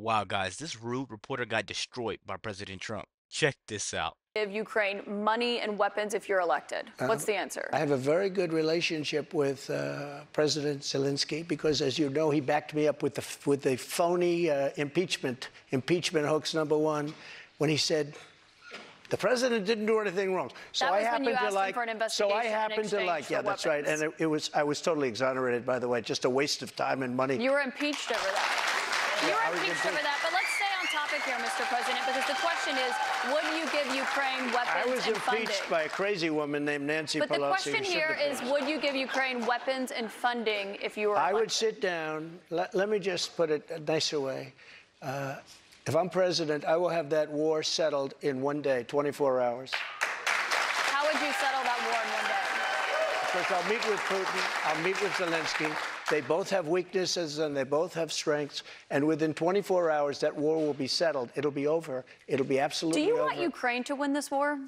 Wow, guys, this rude reporter got destroyed by President Trump. Check this out. Give Ukraine money and weapons if you're elected? What's the answer? I have a very good relationship with President Zelensky because, as you know, he backed me up with the phony impeachment hoax #1 when he said the president didn't do anything wrong. So that was I happen when you to asked like. him for an investigation Yeah, that's right. And I was totally exonerated, by the way, just a waste of time and money. You were impeached over that. You were impeached over that. But let's stay on topic here, Mr. President, because the question is, would you give Ukraine weapons and funding? I was impeached by a crazy woman named Nancy Pelosi. But the question here is, would you give Ukraine weapons and funding if you were elected? I would sit down. Let me just put it a nicer way. If I'm president, I will have that war settled in 1 day, 24 hours. How would you settle that war in 1 day? Because I'll meet with Putin, I'll meet with Zelensky. They both have weaknesses and they both have strengths. And within 24 hours, that war will be settled. It'll be over. It'll be absolutely over. Do you want Ukraine to win this war?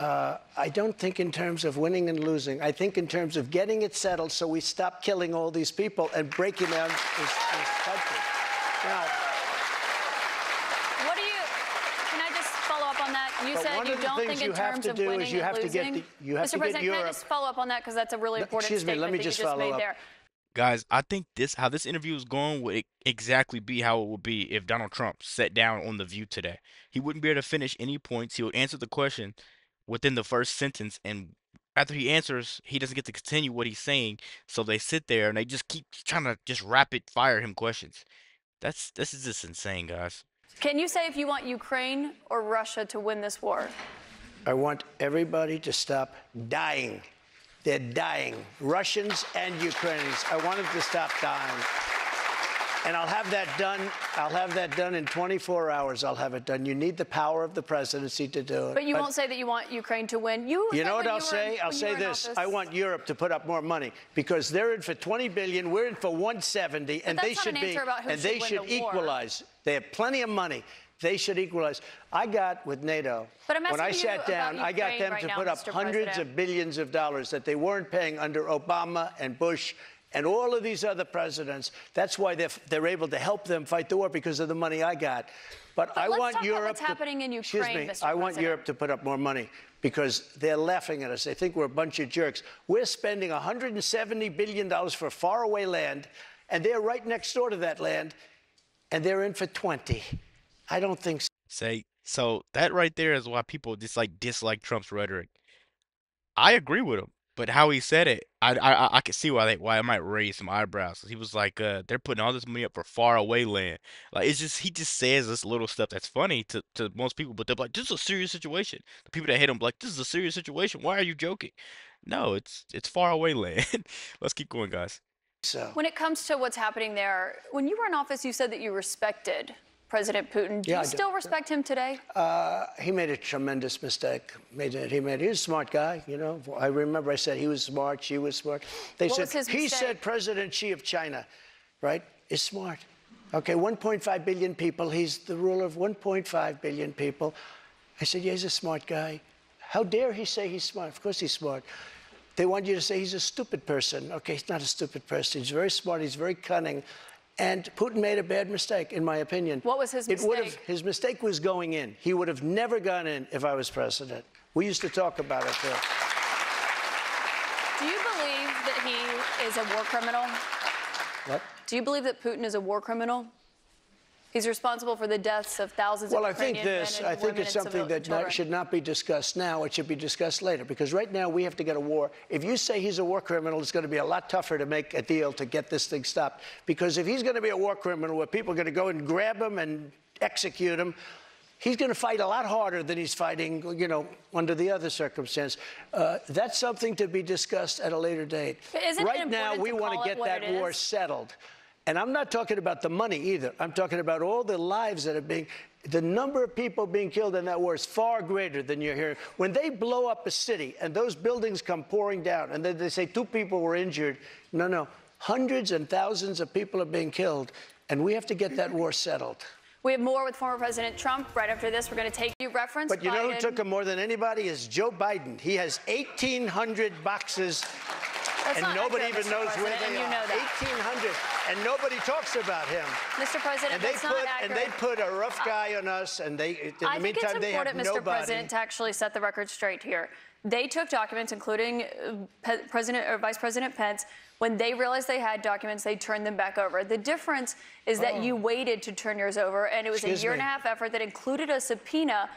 I don't think in terms of winning and losing. I think in terms of getting it settled so we stop killing all these people and breaking down this country. Now, on that? You said you don't think in terms of winning and losing. Mr. President, can I just follow up on that because that's a really important statement let me that just you just follow made up. there. Guys, I think how this interview is going would exactly be how it would be if Donald Trump sat down on The View today. He wouldn't be able to finish any points. He would answer the question within the first sentence, and after he answers, he doesn't get to continue what he's saying. So they sit there and they just keep trying to just rapid fire him questions. This is just insane, guys. Can you say if you want Ukraine or Russia to win this war? I want everybody to stop dying. They're dying. Russians and Ukrainians. I want them to stop dying. And I'll have that done. I'll have that done in 24 hours. I'll have it done. You need the power of the presidency to do it. But you won't say that you want Ukraine to win. You know what I'll say? I'll say this. I want Europe to put up more money because they're in for 20 billion. We're in for 170, and they should be. And they should equalize. They have plenty of money. They should equalize. I got with NATO, when I sat down, I got them to put up hundreds of billions of dollars that they weren't paying under Obama and Bush and all of these other presidents. That's why they're able to help them fight the war because of the money I got. But I want Europe. What's happening in Ukraine, excuse me, Mr. I want Europe to put up more money because they're laughing at us. They think we're a bunch of jerks. We're spending $170 billion for faraway land, and they're right next door to that land, and they're in for 20. I don't think so. So that right there is why people dislike Trump's rhetoric. I agree with him, but how he said it, I can see why it might raise some eyebrows. He was like, they're putting all this money up for far away land. Like he just says this little stuff that's funny to most people, but they're like, this is a serious situation. The people that hate him like, this is a serious situation. Why are you joking? No, it's far away land. Let's keep going, guys. So when it comes to what's happening there, when you were in office, you said that you respected President Putin. Do you still respect him today? He made a tremendous mistake. He was a smart guy, you know. I remember I said he was smart, she was smart. He said President Xi of China, right, is smart. Okay, 1.5 billion people. He's the ruler of 1.5 billion people. I said, yeah, he's a smart guy. How dare he say he's smart? Of course he's smart. They want you to say he's a stupid person. Okay, he's not a stupid person. He's very smart. He's very cunning. And Putin made a bad mistake, in my opinion. What was his mistake? His mistake was going in. He would have never gone in if I was president. We used to talk about it, too. Do you believe that he is a war criminal? What? Do you believe that Putin is a war criminal? He's responsible for the deaths of thousands of Ukrainian men and women and civilians. I think it's something that should not be discussed now. It should be discussed later. Because right now we have to get a war. If you say he's a war criminal, it's going to be a lot tougher to make a deal to get this thing stopped. Because if he's going to be a war criminal where people are going to go and grab him and execute him, he's going to fight a lot harder than he's fighting, you know, under the other circumstance. That's something to be discussed at a later date. Right now, we want to get that war settled. And I'm not talking about the money either. I'm talking about all the lives that are the number of people being killed in that war is far greater than you're hearing. When they blow up a city and those buildings come pouring down and then they say 2 people were injured, no, hundreds and thousands of people are being killed. And we have to get that war settled. We have more with former President Trump. Right after this, we're going to take you reference. But you know who took him more than anybody is Joe Biden. He has 1,800 boxes That's and not nobody accurate, even Mr. knows where President, they and you are. know that. 1,800, and nobody talks about him. Mr. President, And they that's not accurate. and they put a rough guy on us, and they, in the I think it's meantime, they have important, Mr. nobody. President, to actually set the record straight here. They took documents, including President or Vice President Pence. When they realized they had documents, they turned them back over. The difference is that you waited to turn yours over, and it was a year-and-a-half effort that included a subpoena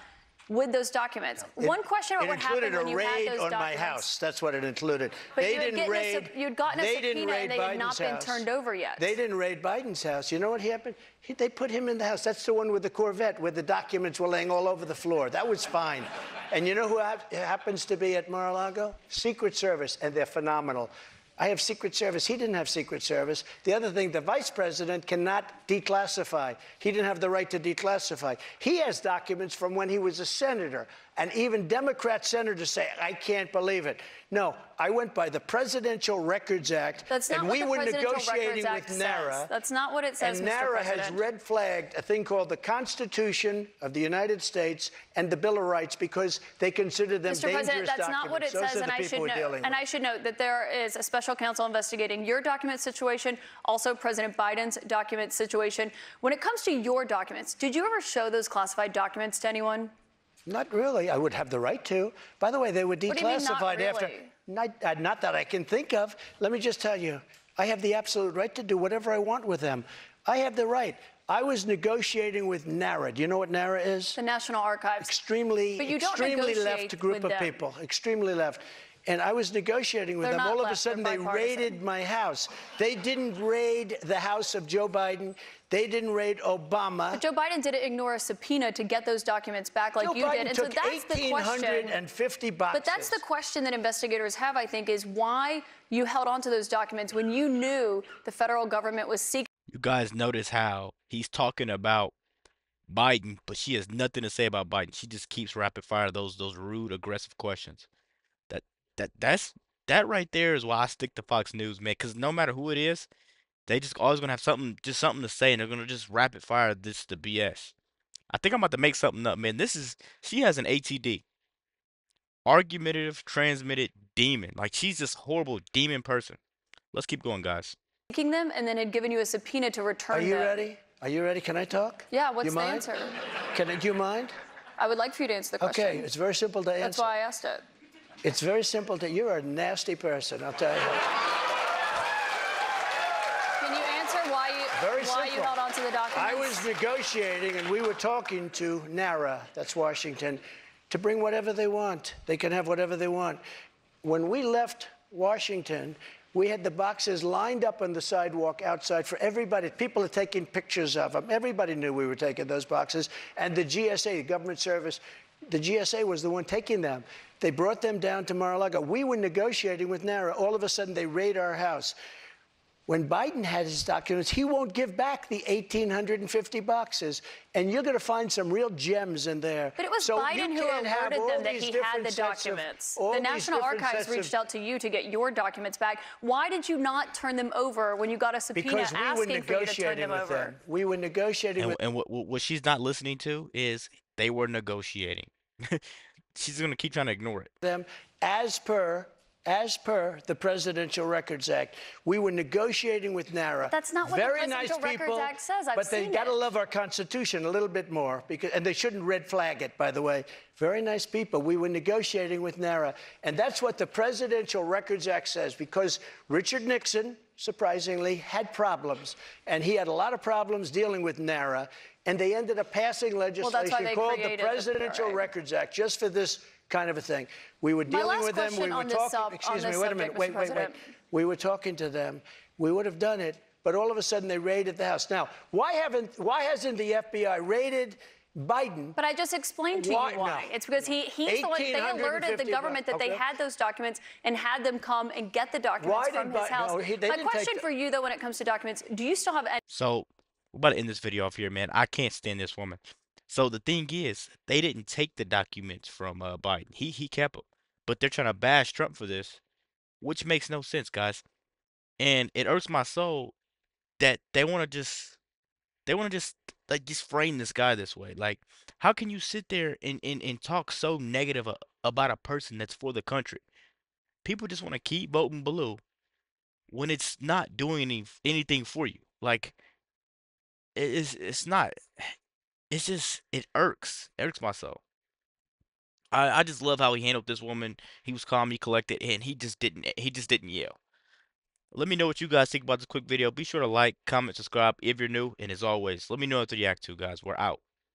with those documents. One question about what happened when you had those documents. It included a raid on my house. That's what it included. But they didn't raid. You'd gotten a subpoena and they had not been turned over yet. They didn't raid Biden's house. You know what happened? They put him in the house. That's the one with the Corvette where the documents were laying all over the floor. That was fine. And you know who happens to be at Mar-a-Lago? Secret Service, and they're phenomenal. I have Secret Service. He didn't have Secret Service. The other thing, the vice president cannot declassify. He didn't have the right to declassify. He has documents from when he was a senator. And even Democrat senators say, I can't believe it. No, I went by the Presidential Records Act. That's not and what we the were Presidential negotiating Records with Act NARA. says. That's not what it says, and Mr. NARA President. has red flagged a thing called the Constitution of the United States and the Bill of Rights because they consider them Mr. dangerous President, that's documents. not what it Those says, are the and I should note that there is a special counsel investigating your document situation, also President Biden's document situation. When it comes to your documents, did you ever show those classified documents to anyone? Not really. I would have the right to. By the way, they were declassified What do you mean, not after. really? Not that I can think of. Let me just tell you, I have the absolute right to do whatever I want with them. I have the right. I was negotiating with NARA. Do you know what NARA is? The National Archives. Extremely left group of people. Extremely left. And I was negotiating with them. All of a sudden, they raided my house. They didn't raid the house of Joe Biden. They didn't raid Obama. But Joe Biden didn't ignore a subpoena to get those documents back like you did. And so that's the question. 1,850 boxes. But that's the question that investigators have, I think, is why you held on to those documents when you knew the federal government was seeking. You guys notice how he's talking about Biden, but she has nothing to say about Biden. She just keeps rapid fire those rude, aggressive questions. That right there is why I stick to Fox News, man. Because no matter who it is, they just always gonna have something to say, and they're gonna just rapid fire this the BS. I think I'm about to make something up, man. She has an ATD, argumentative, transmitted demon. Like she's this horrible demon person. Let's keep going, guys. Seeking them, and then had given you a subpoena to return them. Are you ready? Are you ready? Can I talk? Yeah. What's the answer? Do you mind? I would like for you to answer the question. Okay, it's very simple to answer. That's why I asked it. It's very simple to. You're a nasty person, I'll tell you. Can you answer why you held on to the documents? I was negotiating, and we were talking to NARA, that's Washington, to bring whatever they want. They can have whatever they want. When we left Washington, we had the boxes lined up on the sidewalk outside for everybody. People are taking pictures of them. Everybody knew we were taking those boxes. And the GSA, the government service, the GSA was the one taking them. They brought them down to Mar-a-Lago. We were negotiating with NARA. All of a sudden, they raid our house. When Biden had his documents, he won't give back the 1,850 boxes. And you're going to find some real gems in there. But it was Biden who alerted them that he had the documents. The National Archives reached out to you to get your documents back. Why did you not turn them over when you got a subpoena asking for you to turn them over? We were negotiating with them. And what she's not listening to is they were negotiating. She's going to keep trying to ignore it. Them as per the Presidential Records Act. We were negotiating with NARA. That's not what the Presidential Records Act says. But they got to love our Constitution a little bit more, and they shouldn't red flag it, by the way. Very nice people. We were negotiating with NARA, and that's what the Presidential Records Act says, because Richard Nixon, surprisingly, had problems, and he had a lot of problems dealing with NARA, and they ended up passing legislation called the Presidential Records Act just for this kind of a thing. We were dealing with them. We were talking. Excuse me. Wait a minute. Wait. We were talking to them. We would have done it, but all of a sudden they raided the house. Now, why hasn't the FBI raided Biden? But I just explained to you why. No. It's because he's the one. They alerted the government that they had those documents and had them come and get the documents from his house. No, my question for you, though, when it comes to documents, do you still have any? So we're about to end this video off here, man. I can't stand this woman. So the thing is, they didn't take the documents from Biden. He kept them, but they're trying to bash Trump for this, which makes no sense, guys. And it irks my soul that they want to just frame this guy this way. Like, how can you sit there and talk so negative about a person that's for the country? People just want to keep voting blue when it's not doing anything for you. Like it's not. It's just it irks my soul. I just love how he handled this woman. He was calm, he collected, and he just didn't yell. Let me know what you guys think about this quick video. Be sure to like, comment, subscribe if you're new, and as always, let me know what to react to, guys. We're out.